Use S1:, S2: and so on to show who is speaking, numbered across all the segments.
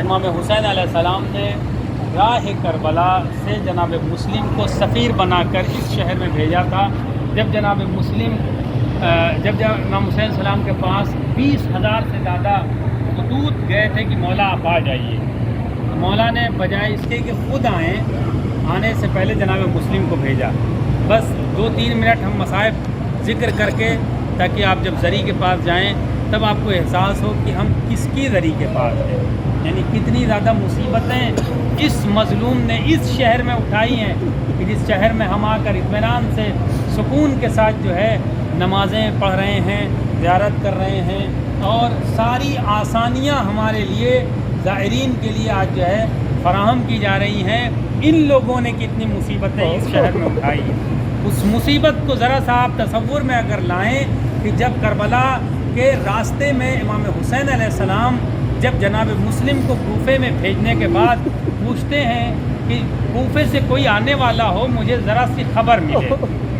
S1: امام حسین علیہ السلام نے راہ کربلا سے جناب مسلم کو سفیر بنا کر اس شہر میں بھیجا تھا. جب جناب مسلم جب امام حسین السلام کے پاس 20,000 سے زیادہ خطوط گئے تھے کہ مولا آپ آ جائیے، مولا نے بجائے اس کے کہ خود آئیں، آنے سے پہلے جناب مسلم کو بھیجا. بس 2-3 منٹ ہم مصائب ذکر کر کے، تاکہ آپ جب زری کے پاس جائیں تب آپ کو احساس ہو کہ ہم کس کی زری کے پاس ہیں، یعنی کتنی زیادہ مصیبتیں اس مظلوم نے اس شہر میں اٹھائی ہیں کہ جس شہر میں ہم آ کر اطمینان سے سکون کے ساتھ جو ہے نمازیں پڑھ رہے ہیں، زیارت کر رہے ہیں، اور ساری آسانیاں ہمارے لیے زائرین کے لیے آج جو ہے فراہم کی جا رہی ہیں. ان لوگوں نے کتنی مصیبتیں اس شہر میں اٹھائی ہیں. اس مصیبت کو ذرا سا آپ تصور میں اگر لائیں کہ جب کربلا کے راستے میں امام حسین علیہ السلام جب جناب مسلم کو کوفے میں بھیجنے کے بعد پوچھتے ہیں کہ کوفے سے کوئی آنے والا ہو، مجھے ذرا سی خبر ملے،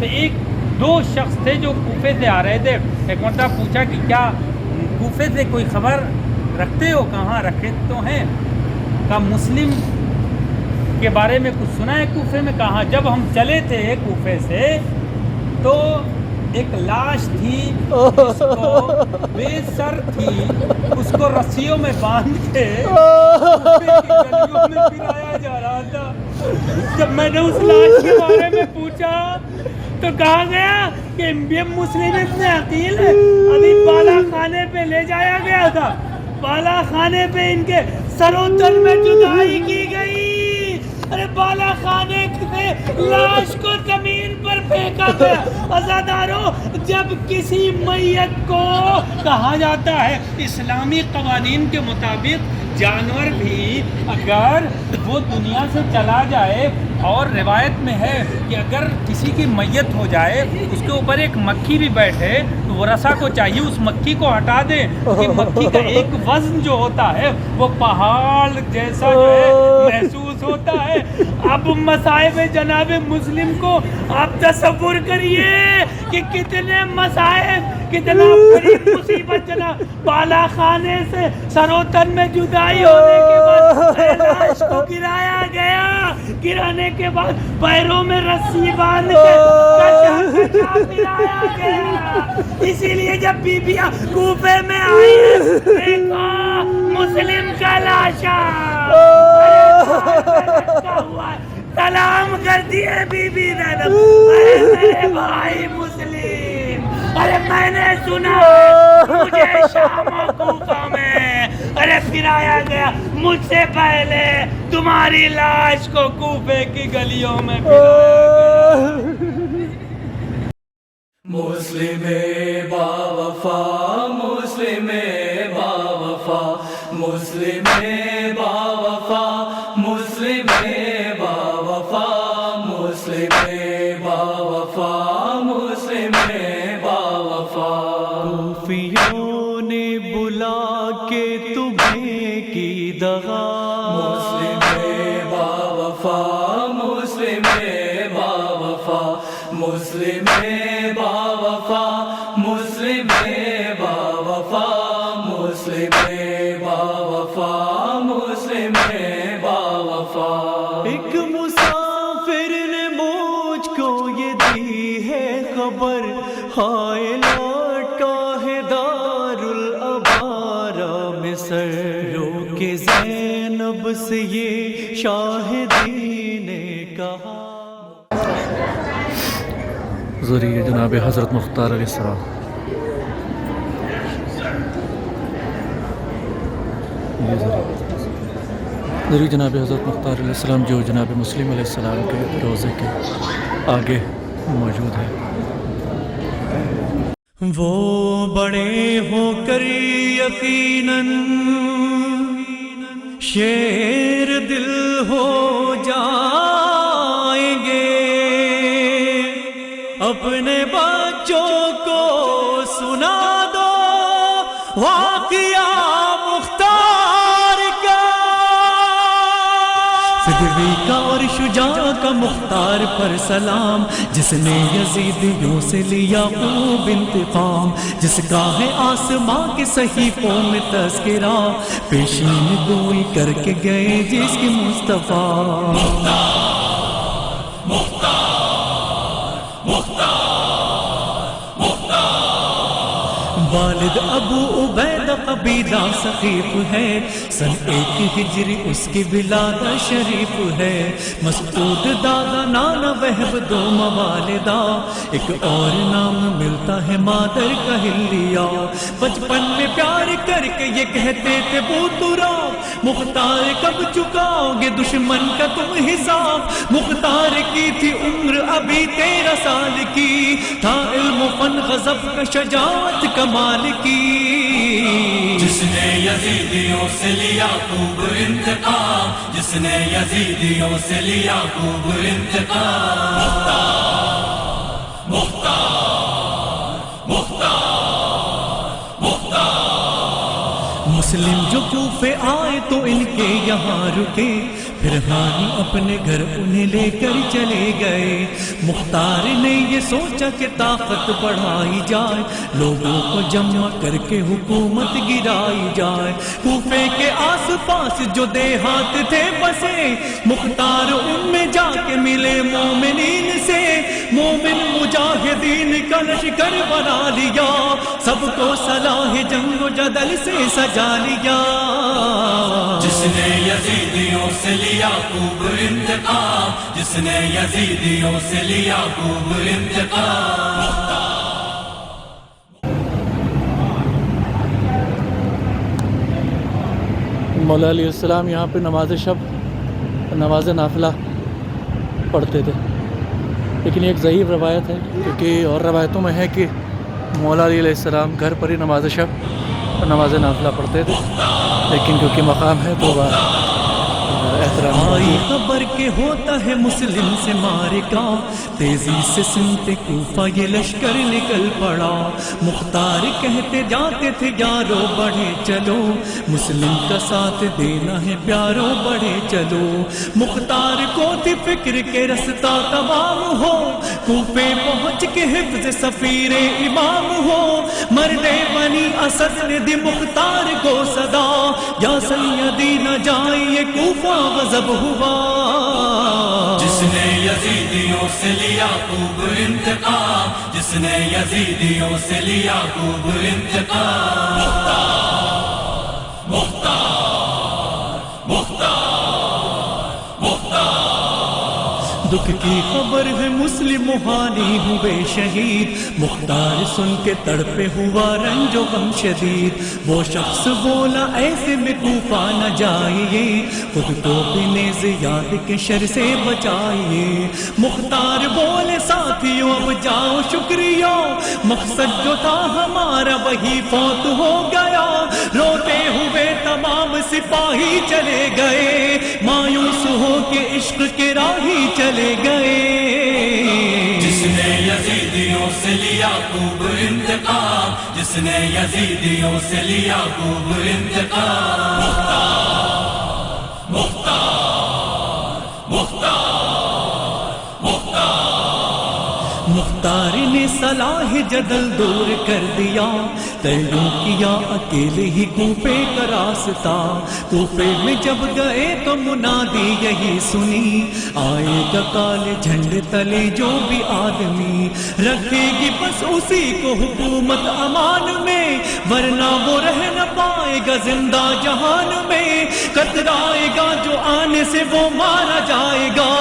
S1: تو 1-2 شخص تھے جو کوفے سے آ رہے تھے. ایک مرتبہ پوچھا کہ کیا کوفے سے کوئی خبر رکھتے ہو؟ کہاں رکھے تو ہیں. کہا مسلم کے بارے میں کچھ سنا ہے کوفے میں؟ کہاں. جب ہم چلے تھے کوفے سے تو ایک لاش تھی جس کو بے سر تھی، اس کو رسیوں میں باندھ کے کوفے کی گلیوں میں پھرایا جا رہا تھا. جب میں نے اس لاش کے بارے میں پوچھا تو کہا گیا کہ یہ مسلم ابن عقیل ہے، ابھی بالا خانے پہ لے جایا گیا تھا، بالا خانے پہ ان کے سر و تن میں جدائی کی گئی. ارے بالا خانے سے لاش کو زمین پر پھینکا گیا. عزادارو، جب کسی میت کو کہا جاتا ہے اسلامی قوانین کے مطابق جانور بھی اگر وہ دنیا سے چلا جائے، اور روایت میں ہے کہ اگر کسی کی میت ہو جائے اس کے اوپر ایک مکھی بھی بیٹھے تو وہ رسا کو چاہیے اس مکھی کو ہٹا دے، کہ مکھی کا ایک وزن جو ہوتا ہے وہ پہاڑ جیسا جو ہے محسوس ہوتا ہے. اب مصائب جناب مسلم کو آپ تصور کریے کہ کتنے مصائب، کتنا بڑی مصیبت. جناب بالا خانے سے سر و تن میں جدائی ہونے کے بعد لاش کو گرایا گیا، گرانے کے بعد پیروں میں رسی باندھ کے کچا کچا پھرایا گیا. اسی لیے جب بیبیاں کوفے میں آئی ہیں، دیکھو مسلم کا لاشا لٹکا ہوا ہے. سلام کر دیے بی بی زینب، ارے میرے بھائی مسلم، ارے میں نے سنا مجھے شام و کوفہ میں ارے پھرایا گیا، مجھ سے پہلے تمہاری لاش کو کوفے کی گلیوں میں پھرایا گیا.
S2: مسلم با وفا، مسلم با وفا، مسلم با وفا، مسلم با وفا، مسلم با وفا، مسلم با وفا.
S3: کوفیوں نے بلا کے تمہیں کی دغا،
S2: مسلم با وفا، مسلم با وفا، مسلم با وفا، مسلم با وفا، مسلم با وفا، مسلم با وفا.
S3: ایک مسافر نے مجھ کو یہ دی ہے خبر، ہائے لوٹا ہے دار الابارہ مصر، رو کے زینب سے یہ شاہدی نے کہا.
S4: ذریعہ جناب حضرت مختار علیہ السلام. ذریعہ جناب حضرت مختار علیہ السلام جو جناب مسلم علیہ السلام کے روضے کے آگے موجود ہے.
S3: وہ بڑے ہو کر یقیناً شیر دل ہو جائیں گے، اپنے بچوں کو سنا دو واقعہ مختار کا، فدوی کا اور شجاع کا مختار پر سلام، جس نے یزیدیوں سے لیا خوب انتقام، جس کا ہے آسماں کے صحیفوں میں تذکرہ، پیشین گوئی کر کے گئے جس کی مصطفیٰ۔ والد ابو عبیدہ قبیلہ ثقیف ہے، سن 1 ہجری اس کی ولادت شریف ہے۔ مسعود دادا نانا وہب دو موالدہ، ایک اور نام ملتا ہے مادر کا ہلیا۔ بچپن میں پیار کر کے یہ کہتے تھے بوترا، مختار کب چکاؤ گے دشمن کا تم حساب۔ مختار کی تھی عمر ابھی 13 سال کی، تھا علم و فن غضب کا شجاعت کمال کی۔
S2: جس نے یزیدیوں سے لیا خوب انتقام، جس نے یزیدیوں سے لیا خوب انتقام۔ مختار مختار مختار مختار۔
S3: مسلم جو کوفے آئے تو ان کے یہاں رکے، پھر ہانی اپنے گھر انہیں لے کر چلے گئے۔ مختار نے یہ سوچا کہ طاقت بڑھائی جائے، لوگوں کو جمع کر کے حکومت گرائی جائے۔ کوفے کے آس پاس جو دیہات تھے بسے، مختار ان میں جا کے ملے مومنین سے۔ مومن مجاہدین کا لشکر بنا لیا، سب کو صلاح جنگ و جدل سے سجا لیا۔
S2: جس نے یزیدیوں سے لیا خوب انتقام، جس نے یزیدیوں سے لیا خوب انتقام۔
S4: مولا علیہ السلام یہاں پہ نماز شب نماز نافلہ پڑھتے تھے، لیکن یہ ایک ضعیف روایت ہے، کیونکہ اور روایتوں میں ہے کہ مولا علیہ السلام گھر پر ہی نماز شب اور نماز نافلہ پڑھتے تھے، لیکن کیونکہ مقام ہے تو احترام۔
S3: آئی خبر کہ ہوتا ہے مسلم سے مارکا، تیزی سے سنتے کوفہ یہ لشکر نکل پڑا۔ مختار کہتے جاتے تھے یارو بڑھے چلو، مسلم کا ساتھ دینا ہے پیارو بڑھے چلو۔ مختار کو تھی فکر کے رستہ تمام ہو، کوفے پہنچ کے حفظ سفیر امام ہو۔ مرد بنی اسد نے دی مختار کو صدا، یا سیدی نہ جائیے کوفہ غضب ہوا۔
S2: جس نے یزیدیوں سے لیا خوب انتقام، جس نے یزیدیوں سے لیا خوب انتقام۔ مختار مختار مختار مختار۔
S3: دکھ کی خبر ہے مسلم ہانی ہوئے شہید، مختار سن کے تڑپے ہوا رنج و غم شدید۔ وہ شخص بولا ایسے میں کوفہ نہ جائیے، خود کو بھی نیز یاد کے شر سے بچائیے۔ مختار بولے ساتھیوں اب جاؤ شکریہ، مقصد جو تھا ہمارا وہی فوت ہو گیا۔ روتے ہوئے تمام سپاہی چلے گئے، مایوس ہو کے عشق کے راہی چلے گئے۔
S2: جس نے یزیدیوں سے لیا خوب انتقام، جس نے یزیدیوں سے لیا خوب انتقام۔ مختار مختار مختار مختار۔
S3: مختار نے صلاح جدل دور کر دیا، طیوں کیا اکیلے ہی کوفے کا راستہ۔ کوفے میں جب گئے تو منادی یہی سنی، آئے گا کالے جھنڈے تلے جو بھی آدمی، رکھے گی بس اسی کو حکومت امان میں، ورنہ وہ رہ نہ پائے گا زندہ جہان میں۔ کترائے گا جو آنے سے وہ مارا جائے گا،